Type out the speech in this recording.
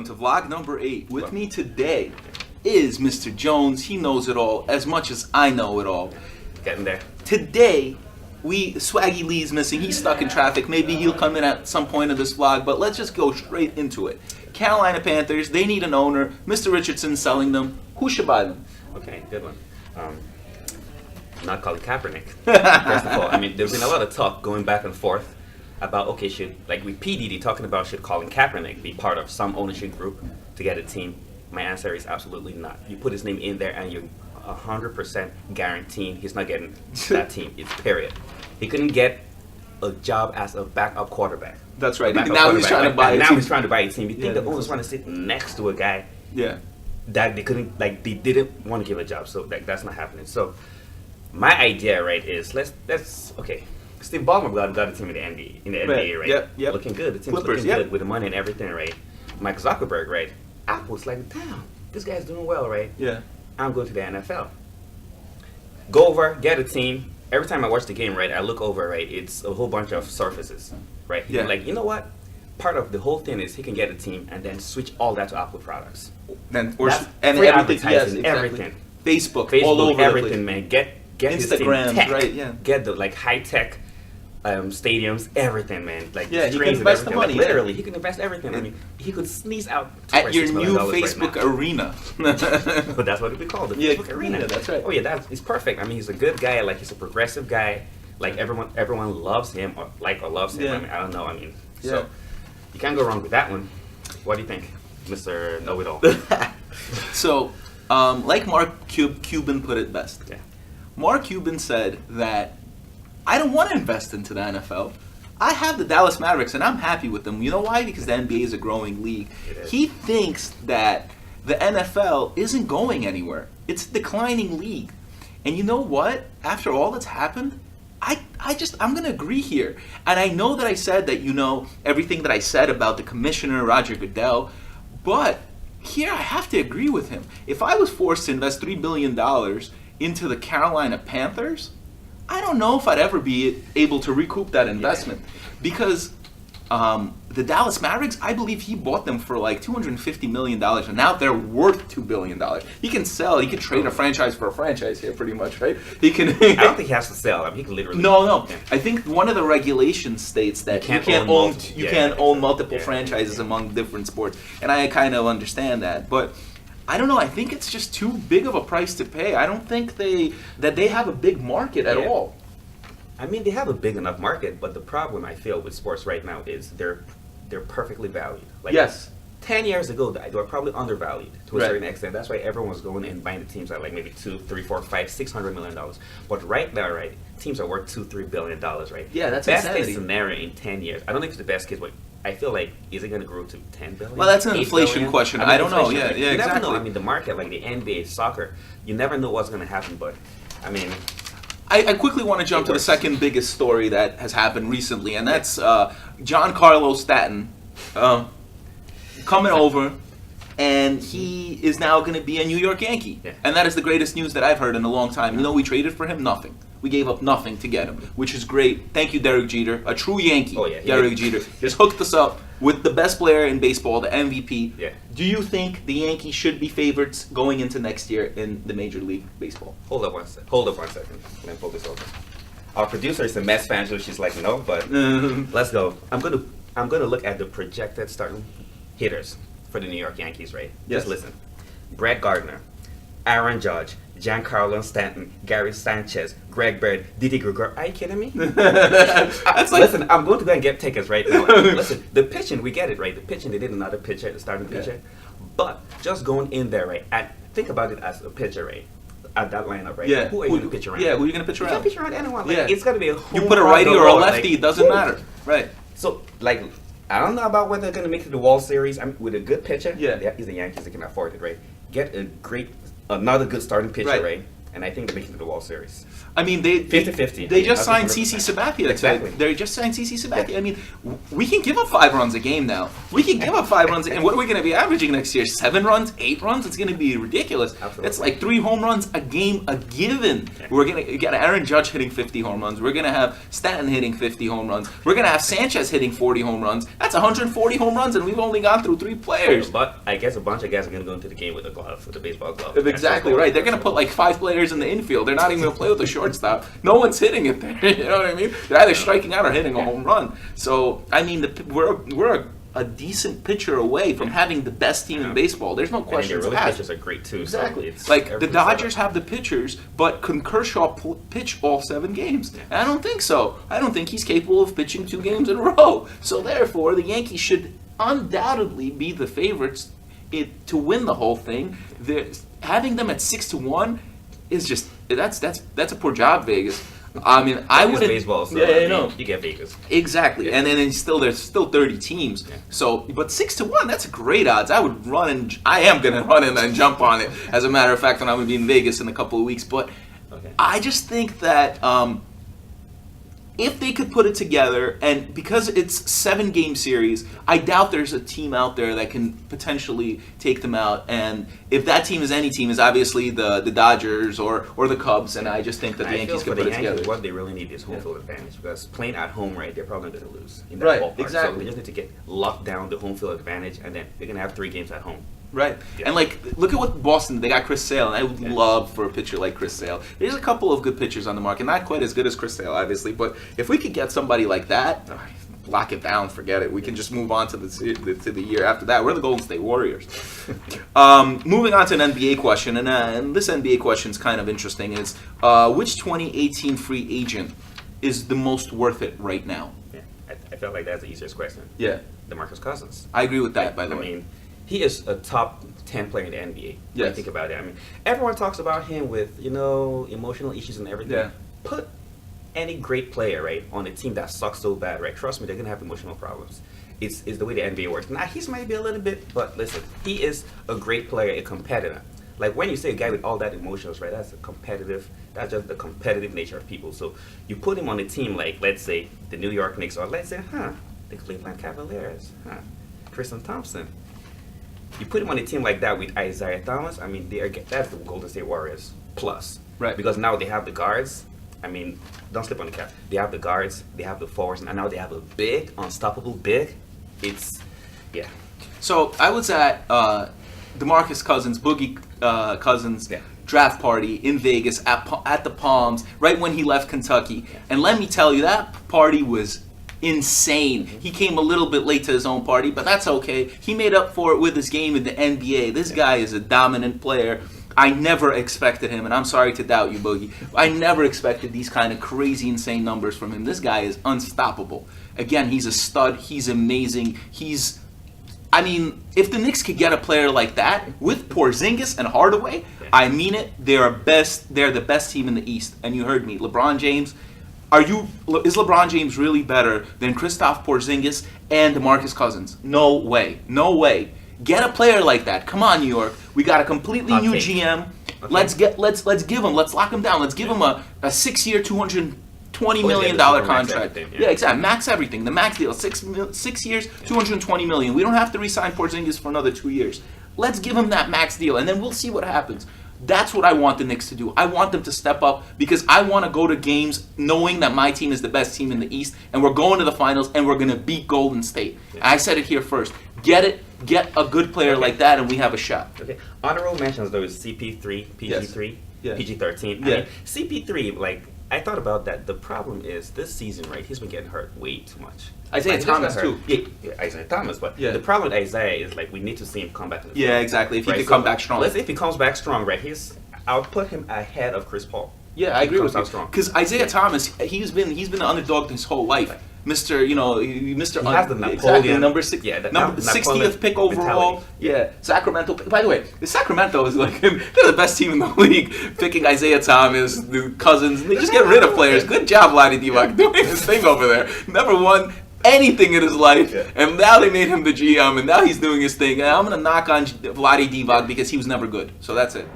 to vlog number 8. With me today is Mr. Jones. He knows it all as much as I know it all. Getting there. Today, Swaggy Lee's missing. He's stuck in traffic. Maybe he'll come in at some point of this vlog, but let's just go straight into it. Carolina Panthers, they need an owner. Mr. Richardson's selling them. Who should buy them? Okay, good one. Not Colin Kaepernick. First of all, I mean, there's been a lot of talk going back and forth about, okay, with P. Diddy talking about should Colin Kaepernick be part of some ownership group to get a team? My answer is absolutely not. You put his name in there and you're 100% guaranteeing he's not getting that team. It's period. He couldn't get a job as a backup quarterback. That's right. Now he's trying to buy a team. Now he's trying to buy a team. You think the owners want to sit next to a guy that they couldn't, they didn't want to give a job. So that's not happening. So my idea, right, is let's okay. Steve Ballmer got a team in the NBA, right? Yep. Looking good. The team's Clippers, looking good with the money and everything, right? Mike Zuckerberg, right? Apple's like, damn, this guy's doing well, right? Yeah. I'm going to the NFL. Go over, get a team. Every time I watch the game, right, I look over, right, it's a whole bunch of surfaces, right? Yeah. Like, you know what? Part of the whole thing is he can get a team and then switch all that to Apple products. And free everything, advertising, yes, everything. Facebook, all over everything, man. Get Instagram, his team tech. right? Yeah. Get the high tech stadiums, everything, man. Like he can screens and invest the everything. money. Like, literally, he can invest everything. I mean, he could sneeze out At your $2.6 new million Facebook right arena. But that's what it would be called, the Facebook arena. Yeah, that's right. Oh yeah, he's perfect. I mean, he's a good guy. Like, he's a progressive guy. Like, everyone loves him or loves him. Yeah. I mean, I don't know. I mean, so you can't go wrong with that one. What do you think, Mr. Know-It-All? So, like Mark Cuban put it best. Yeah. Mark Cuban said that I don't want to invest into the NFL. I have the Dallas Mavericks, and I'm happy with them. You know why? Because the NBA is a growing league. He thinks that the NFL isn't going anywhere. It's a declining league. And you know what? After all that's happened, I'm going to agree here. And I know that I said that, everything that I said about the commissioner, Roger Goodell, but here I have to agree with him. If I was forced to invest $3 billion into the Carolina Panthers, I don't know if I'd ever be able to recoup that investment because the Dallas Mavericks, I believe he bought them for like $250 million, and now they're worth $2 billion. He can trade a franchise for a franchise here, pretty much, right? He can. I don't think he has to sell. I mean, he can literally. No. I think one of the regulations states that you can't own multiple franchises among different sports, and I kind of understand that, but I don't know. I think it's just too big of a price to pay. I don't think they have a big market at all. I mean, they have a big enough market, but the problem I feel with sports right now is they're perfectly valued. Like, yes. 10 years ago, they were probably undervalued to a certain extent. That's why everyone was going and buying the teams at like maybe $2, $3, $4, $5, $600 million. But right now, right, teams are worth $2-3 billion, right? Yeah, that's best insanity. case scenario in 10 years. I don't think it's the best case, but I feel like, is it going to grow to 10 billion? Well, that's an inflation question. I don't know. Yeah, you exactly. never know. I mean, the market, like the NBA, soccer, you never know what's going to happen. But I mean, I quickly want to jump to the second biggest story that has happened recently, and that's Giancarlo Stanton coming over, and he is now going to be a New York Yankee. Yeah. And that is the greatest news that I've heard in a long time. We traded for him? Nothing. We gave up nothing to get him, which is great. Thank you, Derek Jeter, a true Yankee. Oh, yeah. Derek Jeter just hooked us up with the best player in baseball, the MVP. Yeah. Do you think the Yankees should be favorites going into next year in the Major League Baseball? Hold up one second. Let me pull this over. Our producer is a Mets fan, so she's like, no, but let's go. I'm gonna look at the projected starting hitters for the New York Yankees, right? Yes. Just listen. Brett Gardner, Aaron Judge, Giancarlo Stanton, Gary Sanchez, Greg Bird, Didi Gregor. Are you kidding me? Listen, I'm going to go and get tickets right now. Listen, the pitching, we get it, right? The pitching, they did another pitcher, the starting pitcher. But just going in there, right? And think about it as a pitcher, right? At that lineup, right? Yeah. Who are you going to pitch around? Yeah, who are you going to pitch around? You can't pitch around anyone. Like, it's got to be a home You put a run righty or a galore. lefty, it doesn't matter. Right. So, like, I don't know about whether they're going to make it to the World Series. I mean, with a good pitcher, he's the Yankees that can afford it, right? Get another good starting pitcher, right? and I think they're making it to the World Series. I mean, they 50-50. They just signed 100%. CC Sabathia. Exactly. They just signed CC Sabathia. I mean, we can give up 5 runs a game now. We can give up 5 runs, and what are we going to be averaging next year? 7 runs, 8 runs? It's going to be ridiculous. Absolutely. It's like 3 home runs a game a given. Yeah. We're going to get Aaron Judge hitting 50 home runs. We're going to have Stanton hitting 50 home runs. We're going to have Sanchez hitting 40 home runs. That's 140 home runs, and we've only gone through 3 players. But I guess a bunch of guys are going to go into the game with a glove, with a baseball glove. Exactly right. They're going to put like 5 players in the infield. They're not even going to play with the shortstop. No one's hitting it there. You know what I mean? They're either striking out or hitting a home run. So I mean, we're a decent pitcher away from having the best team in baseball. There's no question. And their really pitchers are great too. Exactly. So it's Like the Dodgers have the pitchers, but can Kershaw pitch all 7 games? And I don't think so. I don't think he's capable of pitching 2 games in a row. So therefore, the Yankees should undoubtedly be the favorites to win the whole thing. Having them at 6-1 is just that's a poor job, Vegas. I mean, I would baseball. So yeah, I know. You get Vegas. Exactly, Yeah. and then there's still 30 teams. Yeah. So, but 6-1, that's great odds. I would I am gonna run in and jump on it. As a matter of fact, when I'm gonna be in Vegas in a couple of weeks. But Okay. I just think that if they could put it together, and because it's 7-game series, I doubt there's a team out there that can potentially take them out. And if that team is any team, is obviously the Dodgers or the Cubs. And I just think that the Yankees can put it together. What they really need is home field advantage, because playing at home, right, they're probably going to lose in that Right, ballpark. exactly. So they just need to get locked down the home field advantage, and then they're going to have 3 games at home. Right. Yeah. And like, look at what Boston, they got Chris Sale, and I would Yeah. love for a pitcher like Chris Sale. There's a couple of good pitchers on the market, not quite as good as Chris Sale, obviously, but if we could get somebody like that, lock it down, forget it. We can just move on to the year after that. We're the Golden State Warriors. Moving on to an NBA question, and this NBA question is kind of interesting, is which 2018 free agent is the most worth it right now? Yeah. I felt like that's the easiest question. Yeah. DeMarcus Cousins. I agree with that, by the I way. mean, he is a top 10 player in the NBA. When you Yes. think about it. I mean, everyone talks about him with, emotional issues and everything. Yeah. Put any great player, right, on a team that sucks so bad, right? Trust me, they're going to have emotional problems. It's the way the NBA works. Now, he's maybe a little bit, but listen, he is a great player, a competitor. Like, when you say a guy with all that emotions, right, that's just the competitive nature of people. So you put him on a team like, let's say, the New York Knicks, or let's say, the Cleveland Cavaliers, Tristan Thompson. You put him on a team like that with Isaiah Thomas, I mean, that's the Golden State Warriors plus. Right. Because now they have the guards. I mean, don't slip on the cap. They have the guards, they have the forwards, and now they have a big, unstoppable big. Yeah. So I was at DeMarcus Cousins, Boogie Cousins Yeah. draft party in Vegas at the Palms right when he left Kentucky. And let me tell you, that party was insane. He came a little bit late to his own party, but that's okay. He made up for it with his game in the NBA. This guy is a dominant player. I never expected him, and I'm sorry to doubt you, Boogie. I never expected these kind of crazy, insane numbers from him. This guy is unstoppable. Again, he's a stud. He's amazing. I mean, if the Knicks could get a player like that with Porzingis and Hardaway, I mean it. They're the best team in the East. And you heard me, LeBron James. Is LeBron James really better than Kristaps Porzingis and DeMarcus Cousins? No way. No way. Get a player like that. Come on, New York. We got a completely new GM. Okay. Let's lock him down. Let's give him a 6-year, $220 million contract. Yeah, exactly. Max everything. The max deal. 6 years, $220 million. We don't have to re-sign Porzingis for another 2 years. Let's give him that max deal, and then we'll see what happens. That's what I want the Knicks to do. I want them to step up because I want to go to games knowing that my team is the best team in the East, and we're going to the finals, and we're going to beat Golden State. Yeah. I said it here first. Get a good player like that, and we have a shot. Okay. Honorable mentions, though, is CP3, PG3, Yes. PG13. Yeah. I mean, CP3, like, I thought about that. The problem is this season, right, he's been getting hurt way too much. Isaiah Like, Thomas, he's too. been hurt. Yeah, Isaiah Thomas. But Yeah. the problem with Isaiah is, like, we need to see him come back in the Yeah, field. exactly. If he Right, could so come back strong. Let's say if he comes back strong, right, I'll put him ahead of Chris Paul. Yeah, I agree with Comes out you. strong. Because Isaiah Thomas, he's been the underdog his whole life. Right. Mr. He has the Napoleon. exactly, number 6, Yeah, the number Napoleon 60th pick overall. mentality. Yeah, Sacramento. By the way, the Sacramento is like they're the best team in the league. Picking Isaiah Thomas, the Cousins, and they just get rid of players. Good job, Vlade Divac, doing his thing over there. Never won anything in his life, and now they made him the GM, and now he's doing his thing. And I'm gonna knock on Vlade Divac because he was never good. So that's it.